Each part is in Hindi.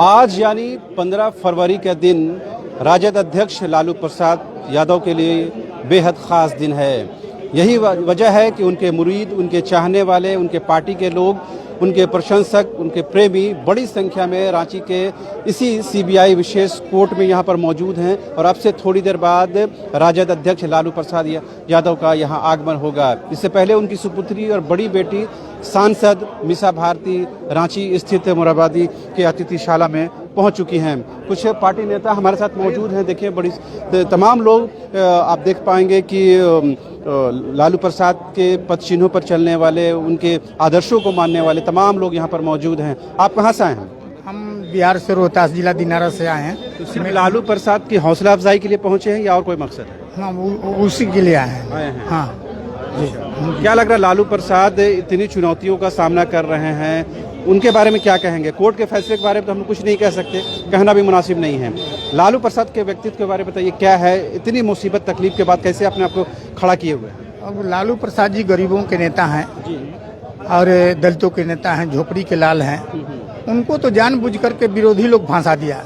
आज यानी 15 फरवरी के दिन राजद अध्यक्ष लालू प्रसाद यादव के लिए बेहद ख़ास दिन है। यही वजह है कि उनके मुरीद, उनके चाहने वाले, उनके पार्टी के लोग, उनके प्रशंसक, उनके प्रेमी बड़ी संख्या में रांची के इसी सीबीआई विशेष कोर्ट में यहाँ पर मौजूद हैं और अब से थोड़ी देर बाद राजद अध्यक्ष लालू प्रसाद यादव का यहाँ आगमन होगा। इससे पहले उनकी सुपुत्री और बड़ी बेटी सांसद मीसा भारती रांची स्थित मोराबादी के अतिथिशाला में पहुंच चुकी हैं। कुछ पार्टी नेता हमारे साथ मौजूद हैं। देखिए बड़ी तमाम लोग आप देख पाएंगे कि लालू प्रसाद के पद चिन्हों पर चलने वाले, उनके आदर्शों को मानने वाले तमाम लोग यहाँ पर मौजूद हैं। आप कहाँ से आए हैं? हम बिहार से रोहतास जिला दिनारा से आए हैं। तो सिर्फ लालू प्रसाद की हौसला अफजाई के लिए पहुँचे हैं या और कोई मकसद है? हाँ, उसी के लिए आए हैं। हाँ जी। क्या लग रहा है लालू प्रसाद इतनी चुनौतियों का सामना कर रहे हैं, उनके बारे में क्या कहेंगे? कोर्ट के फैसले के बारे में तो हम कुछ नहीं कह सकते, कहना भी मुनासिब नहीं है। लालू प्रसाद के व्यक्तित्व के बारे में बताइए, क्या है इतनी मुसीबत तकलीफ के बाद कैसे अपने आप को खड़ा किए हुए हैं? अब लालू प्रसाद जी गरीबों के नेता हैं जी और दलितों के नेता हैं, झोपड़ी के लाल हैं। उनको तो जानबूझ करके विरोधी लोग फांसा दिया।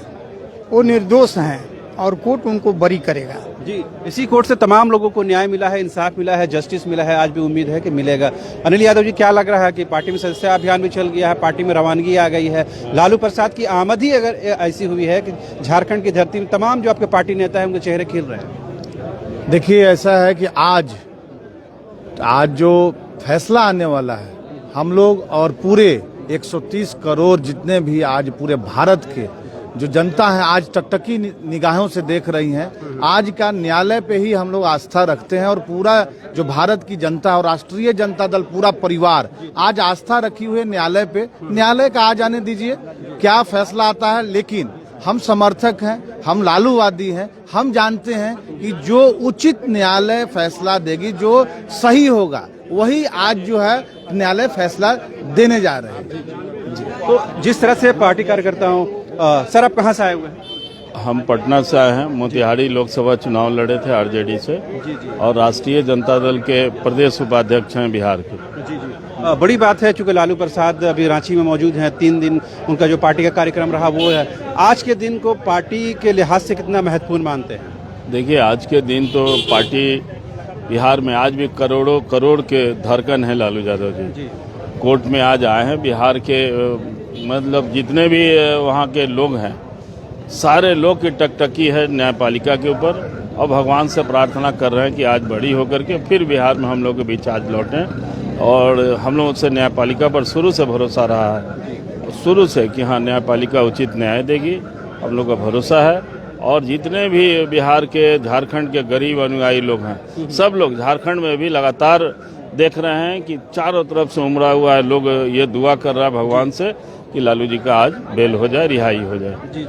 वो निर्दोष हैं और कोर्ट उनको बरी करेगा। जी, इसी कोर्ट से तमाम लोगों को न्याय मिला है, इंसाफ मिला है, जस्टिस मिला है। आज भी उम्मीद है कि मिलेगा। अनिल यादव जी, क्या लग रहा है कि पार्टी में सदस्यता अभियान भी चल गया है, पार्टी में रवानगी आ गई है, लालू प्रसाद की आमद ही अगर ऐसी हुई है कि झारखंड की धरती में तमाम जो आपके पार्टी नेता हैं उनके चेहरे खिल रहे हैं? देखिए, ऐसा है कि आज जो फैसला आने वाला है, हम लोग और पूरे 130 करोड़ जितने भी आज पूरे भारत के जो जनता है आज टकटकी निगाहों से देख रही हैं। आज का न्यायालय पे ही हम लोग आस्था रखते हैं और पूरा जो भारत की जनता और राष्ट्रीय जनता दल पूरा परिवार आज आस्था रखी हुई है न्यायालय पे। न्यायालय का आ जाने दीजिए, क्या फैसला आता है। लेकिन हम समर्थक हैं, हम लालूवादी हैं। हम जानते हैं कि जो उचित न्यायालय फैसला देगी, जो सही होगा, वही आज जो है न्यायालय फैसला देने जा रहे हैं। तो जिस तरह से पार्टी कार्यकर्ता हूँ, सर आप कहाँ से आए हुए हैं? हम पटना से आए हैं। मोतिहारी लोकसभा चुनाव लड़े थे आरजेडी से और राष्ट्रीय जनता दल के प्रदेश उपाध्यक्ष हैं बिहार के। जी। बड़ी बात है, चूंकि लालू प्रसाद अभी रांची में मौजूद हैं, 3 दिन उनका जो पार्टी का कार्यक्रम रहा वो है। आज के दिन को पार्टी के लिहाज से कितना महत्वपूर्ण मानते हैं? देखिए, आज के दिन तो पार्टी बिहार में आज भी करोड़ों करोड़ के धड़कन है लालू यादव जी। कोर्ट में आज आए हैं। बिहार के मतलब जितने भी वहाँ के लोग हैं, सारे लोग की टकटकी है न्यायपालिका के ऊपर और भगवान से प्रार्थना कर रहे हैं कि आज बड़ी होकर के फिर बिहार में हम लोग के बीच आज लौटें। और हम लोग से न्यायपालिका पर शुरू से भरोसा रहा है, शुरू से कि हाँ न्यायपालिका उचित न्याय देगी, हम लोग का भरोसा है। और जितने भी बिहार के, झारखंड के गरीब अनुयायी लोग हैं, सब लोग झारखंड में भी लगातार देख रहे हैं कि चारों तरफ से उमड़ा हुआ है। लोग ये दुआ कर रहा है भगवान से कि लालू जी का आज बेल हो जाए, रिहाई हो जाए। जी।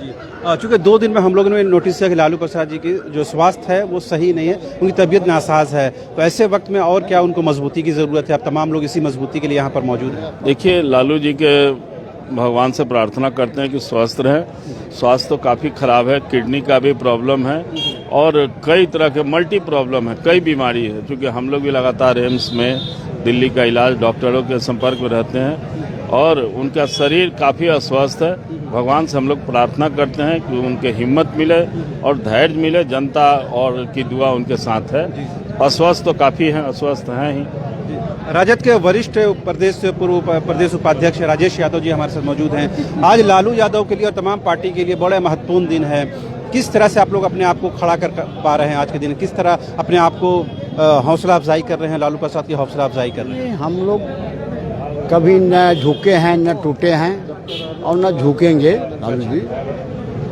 चूँकि 2 दिन में हम लोगों ने नोटिस किया कि लालू प्रसाद जी की जो स्वास्थ्य है वो सही नहीं है, उनकी तबीयत नासाज है। तो ऐसे वक्त में और क्या उनको मजबूती की ज़रूरत है? आप तमाम लोग इसी मजबूती के लिए यहाँ पर मौजूद हैं। देखिए, लालू जी के भगवान से प्रार्थना करते हैं कि स्वस्थ रहें। स्वास्थ्य तो काफ़ी ख़राब है, किडनी का भी प्रॉब्लम है और कई तरह के मल्टी प्रॉब्लम है, कई बीमारी है। क्योंकि हम लोग भी लगातार एम्स में दिल्ली का इलाज, डॉक्टरों के संपर्क में रहते हैं और उनका शरीर काफ़ी अस्वस्थ है। भगवान से हम लोग प्रार्थना करते हैं कि उनके हिम्मत मिले और धैर्य मिले। जनता और की दुआ उनके साथ है। अस्वस्थ तो काफ़ी हैं, अस्वस्थ हैं ही। राजद के वरिष्ठ पूर्व प्रदेश उपाध्यक्ष राजेश यादव जी हमारे साथ मौजूद हैं। आज लालू यादव के लिए और तमाम पार्टी के लिए बड़ा महत्वपूर्ण दिन है। किस तरह से आप लोग अपने आप को खड़ा कर पा रहे हैं आज के दिन? किस तरह अपने आप को हौसला अफजाई कर रहे हैं, लालू प्रसाद की हौसला अफजाई कर रहे हैं? हम लोग कभी न झुके हैं, न टूटे हैं और न झुकेंगे लालू जी।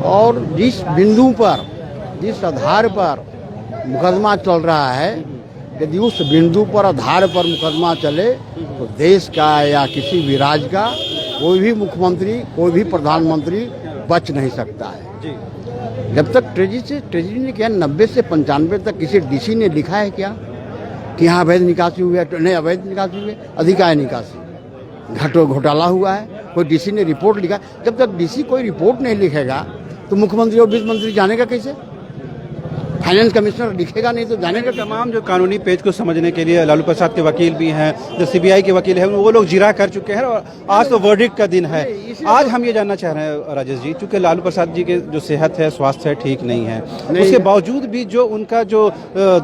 और जिस बिंदु पर, जिस आधार पर मुकदमा चल रहा है, यदि उस बिंदु पर, आधार पर मुकदमा चले तो देश का या किसी भी राज्य का कोई भी मुख्यमंत्री, कोई भी प्रधानमंत्री बच नहीं सकता है। जब तक ट्रेजरी ने क्या 90 से 95 तक किसी डीसी ने लिखा है क्या कि यहाँ अवैध निकासी हुई है? नहीं, अवैध निकासी हुई है, अधिकार निकासी, घोटाला हुआ है, कोई डीसी ने रिपोर्ट लिखा। जब तक डीसी कोई रिपोर्ट नहीं लिखेगा तो मुख्यमंत्री और वित्त मंत्री जानेगा कैसे? फाइनेंस कमिश्नर लिखेगा नहीं तो जानेगा। तमाम जो कानूनी पेज को समझने के लिए लालू प्रसाद के वकील भी हैं, जो सीबीआई के वकील हैं, वो लोग जिरा कर चुके हैं और आज तो वर्डिक्ट का दिन है। आज हम ये जानना चाह रहे हैं राजेश जी, चूंकि लालू प्रसाद जी के जो सेहत है, स्वास्थ्य है, ठीक नहीं है, उसके बावजूद भी जो उनका जो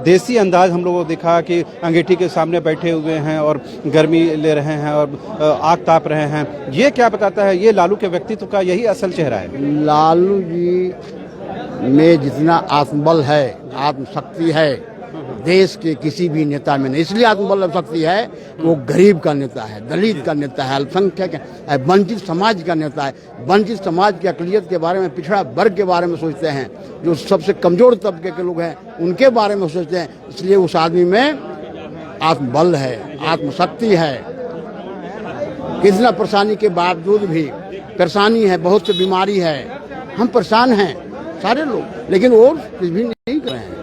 देसी अंदाज हम लोगों को दिखा कि अंगीठी के सामने बैठे हुए हैं और गर्मी ले रहे हैं और आग ताप रहे हैं, ये क्या बताता है? ये लालू के व्यक्तित्व का यही असल चेहरा है। लालू जी में जितना आत्मबल है, आत्मशक्ति है, देश के किसी भी नेता में नहीं। इसलिए आत्मबल और शक्ति है कि वो गरीब का नेता है, दलित का नेता है, अल्पसंख्यक है, वंचित समाज का नेता है। वंचित समाज की अकलियत के बारे में, पिछड़ा वर्ग के बारे में सोचते हैं, जो सबसे कमजोर तबके के लोग हैं उनके बारे में सोचते हैं। इसलिए उस आदमी में आत्मबल है, आत्मशक्ति है। कितना परेशानी के बावजूद भी, परेशानी है, बहुत सी बीमारी है, हम परेशान हैं सारे लोग, लेकिन वो कुछ भी नहीं कर रहे हैं।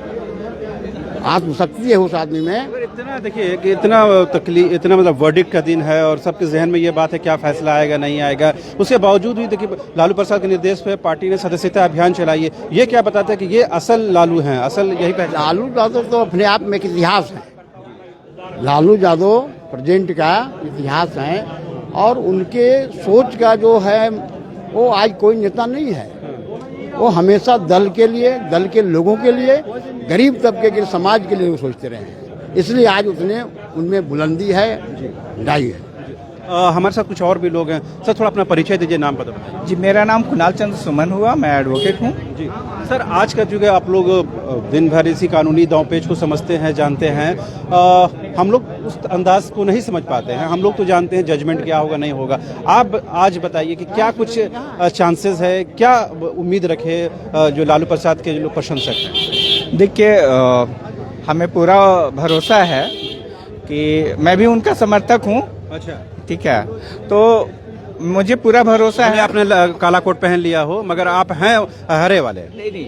आत्मशक्ति है उस आदमी में। इतना देखिए कि इतना तकलीफ, इतना मतलब वर्डिक्ट का दिन है और सबके जहन में ये बात है क्या फैसला आएगा नहीं आएगा, उसके बावजूद भी देखिए लालू प्रसाद के निर्देश पे पार्टी ने सदस्यता अभियान चलाई है। ये क्या बताता है कि ये असल लालू हैं, असल यही पहचान। लालू यादव तो अपने आप में एक इतिहास है। लालू यादव प्रेजेंट का इतिहास है और उनके सोच का जो है वो आज कोई नेता नहीं है। वो हमेशा दल के लिए, दल के लोगों के लिए, गरीब तबके के समाज के लिए वो सोचते रहे हैं। इसलिए आज उतने उनमें बुलंदी है, ढाई है। हमारे साथ कुछ और भी लोग हैं। सर थोड़ा अपना परिचय दीजिए, नाम पता बताइए। जी, मेरा नाम कुणाल चंद्र सुमन हुआ, मैं एडवोकेट हूँ। जी सर, आज का युग है, आप लोग दिन भर इसी कानूनी दांवपेच को समझते हैं, जानते हैं। हम लोग उस अंदाज को नहीं समझ पाते हैं। हम लोग तो जानते हैं जजमेंट क्या होगा नहीं होगा। आप आज बताइए कि क्या कुछ चांसेस है, क्या उम्मीद रखे जो लालू प्रसाद के जो लोग प्रशंसक हैं? देखिए, हमें पूरा भरोसा है कि मैं भी उनका समर्थक हूँ। अच्छा, ठीक है, तो मुझे पूरा भरोसा है। आपने काला कोट पहन लिया हो मगर आप हैं हरे वाले। नहीं,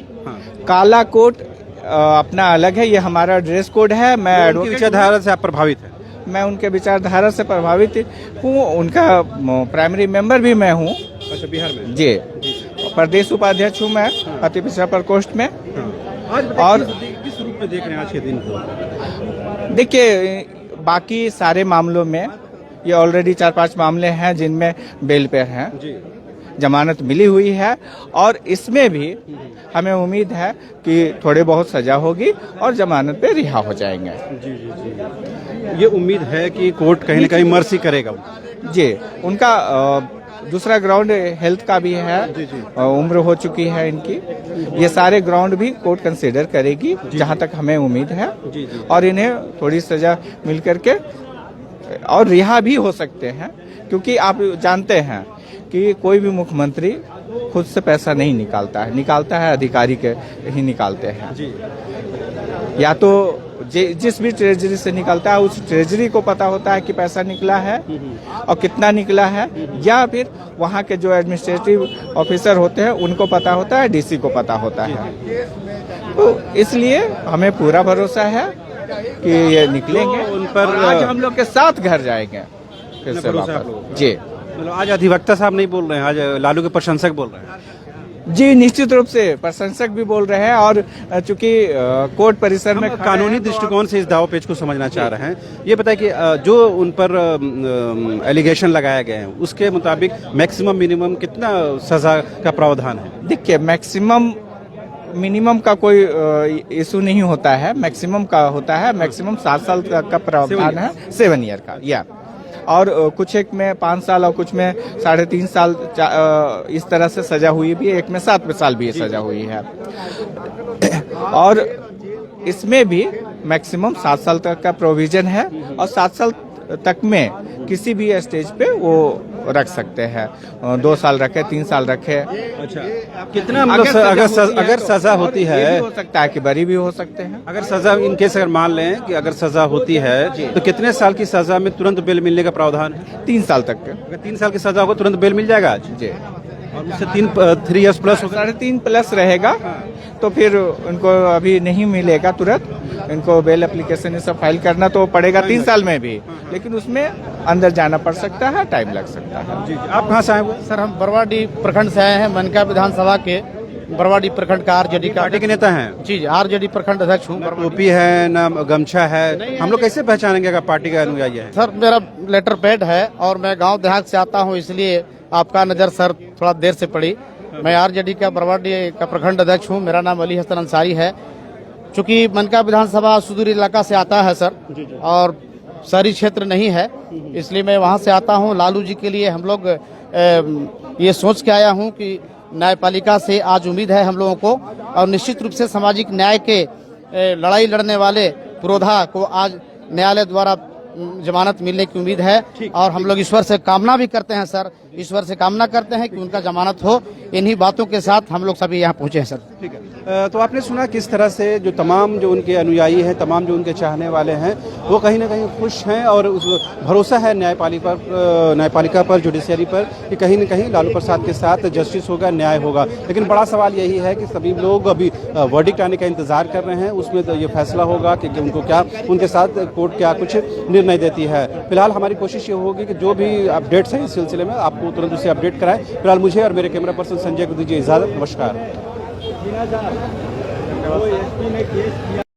काला कोट अपना अलग है, ये हमारा ड्रेस कोड है। मैं उनकी विचारधारा से आप प्रभावित हैं? मैं उनके विचारधारा से प्रभावित हूँ, उनका प्राइमरी मेंबर भी मैं हूँ। अच्छा, बिहार में? जी, प्रदेश उपाध्यक्ष हूँ मैं अति पिछड़ा प्रकोष्ठ में। और किस रूप में देख रहे हैं आज के दिन को? देखिए, बाकी सारे मामलों में ये ऑलरेडी 4-5 मामले हैं जिनमें बेल पे हैं, जमानत मिली हुई है और इसमें भी हमें उम्मीद है कि थोड़ी बहुत सजा होगी और जमानत पे रिहा हो जाएंगे। जी जी जी, ये उम्मीद है कि कोर्ट कहीं न कहीं मर्सी करेगा। जी, उनका दूसरा ग्राउंड हेल्थ का भी है, उम्र हो चुकी है इनकी, ये सारे ग्राउंड भी कोर्ट कंसीडर करेगी जहां तक हमें उम्मीद है। और इन्हें थोड़ी सजा मिल करके और रिहा भी हो सकते हैं, क्योंकि आप जानते हैं कि कोई भी मुख्यमंत्री खुद से पैसा नहीं निकालता है अधिकारी के ही निकालते हैं। या तो जिस भी ट्रेजरी से निकलता है उस ट्रेजरी को पता होता है कि पैसा निकला है और कितना निकला है, या फिर वहाँ के जो एडमिनिस्ट्रेटिव ऑफिसर होते हैं उनको पता होता है, डीसी को पता होता है। तो इसलिए हमें पूरा भरोसा है कि ये निकलेंगे उन पर। आज हम लोग के साथ घर जाएंगे फिर से वापस। जी, मतलब आज अधिवक्ता साहब नहीं बोल रहे हैं, आज लालू के प्रशंसक बोल रहे हैं। जी, निश्चित रूप से प्रशंसक भी बोल रहे हैं और चूंकि कोर्ट परिसर में कानूनी दृष्टिकोण से इस दाव पेच को समझना चाह रहे हैं। ये बताइए कि जो उन पर एलिगेशन लगाए गए हैं उसके मुताबिक मैक्सिमम मिनिमम कितना सजा का प्रावधान है? देखिए, मैक्सिमम मिनिमम का कोई इशू नहीं होता है, मैक्सिमम का होता है। मैक्सिमम 7 साल का प्रावधान है, 7 ईयर का, या और कुछ एक में 5 साल और कुछ में 3.5 साल इस तरह से सजा हुई भी है, एक में 7 साल भी सजा हुई है। और इसमें भी मैक्सिमम 7 साल तक का प्रोविजन है और 7 साल तक में किसी भी स्टेज पे वो रख सकते हैं, 2 साल रखे, 3 साल रखे। अच्छा, कितना मतलब अगर सजा होती है, हो सकता है कि बरी भी हो सकते हैं। अगर सजा इनकेस अगर मान लें कि अगर सजा होती है तो कितने साल की सजा में तुरंत बेल मिलने का प्रावधान है? 3 साल तक के। अगर 3 साल की सजा होगा तुरंत बेल मिल जाएगा आज? जी, और उससे 3 इयर्स प्लस 3.5 प्लस रहेगा तो फिर उनको अभी नहीं मिलेगा तुरंत, इनको बेल एप्लीकेशन ये सब फाइल करना तो पड़ेगा 3 साल में भी, लेकिन उसमें अंदर जाना पड़ सकता है, टाइम लग सकता है। जी, आप कहाँ से आए हुए? सर, हम बरवाडी प्रखंड से आए हैं, मनका विधानसभा के बरवाडी प्रखंड का आरजेडी का पार्टी के नेता हैं। जी आरजेडी प्रखंड अध्यक्ष हूँ। टोपी है ना गमछा है, हम लोग कैसे पहचानेंगे अगर पार्टी का अनुयायी है? सर मेरा लेटर पैड है और मैं गांव देहात से आता हूं, इसलिए आपका नज़र सर थोड़ा देर से पड़ी। मैं आरजेडी का बरवाडी का प्रखंड अध्यक्ष हूं। मेरा नाम अली हसन अंसारी है। चूंकि मनका विधानसभा सुदूर इलाका से आता है सर और शहरी क्षेत्र नहीं है, इसलिए मैं वहां से आता हूं। लालू जी के लिए हम लोग ये सोच के आया हूं कि न्यायपालिका से आज उम्मीद है हम लोगों को, और निश्चित रूप से सामाजिक न्याय के लड़ाई लड़ने वाले पुरोधा को आज न्यायालय द्वारा जमानत मिलने की उम्मीद है। और हम लोग ईश्वर से कामना भी करते हैं सर, ईश्वर से कामना करते हैं कि उनका जमानत हो। इन्हीं बातों के साथ हम लोग सभी यहाँ पहुँचे हैं सर। ठीक है। तो आपने सुना किस तरह से जो तमाम जो उनके अनुयायी हैं, तमाम जो उनके चाहने वाले हैं, वो कहीं ना कहीं खुश हैं और उस भरोसा है न्यायपालिका पर, जुडिशरी पर कि कहीं ना कहीं लालू प्रसाद के साथ जस्टिस होगा, न्याय होगा। लेकिन बड़ा सवाल यही है कि सभी लोग अभी वर्डिक्ट आने का इंतजार कर रहे हैं, उसमें तो ये फैसला होगा कि उनको क्या, उनके साथ कोर्ट क्या कुछ निर्णय देती है। फिलहाल हमारी कोशिश ये होगी कि जो भी अपडेट्स हैं इस सिलसिले में आपको तुरंत उससे अपडेट कराएं। फिलहाल मुझे और मेरे कैमरा पर्सन संजय को दीजिए इजाज़त। नमस्कार।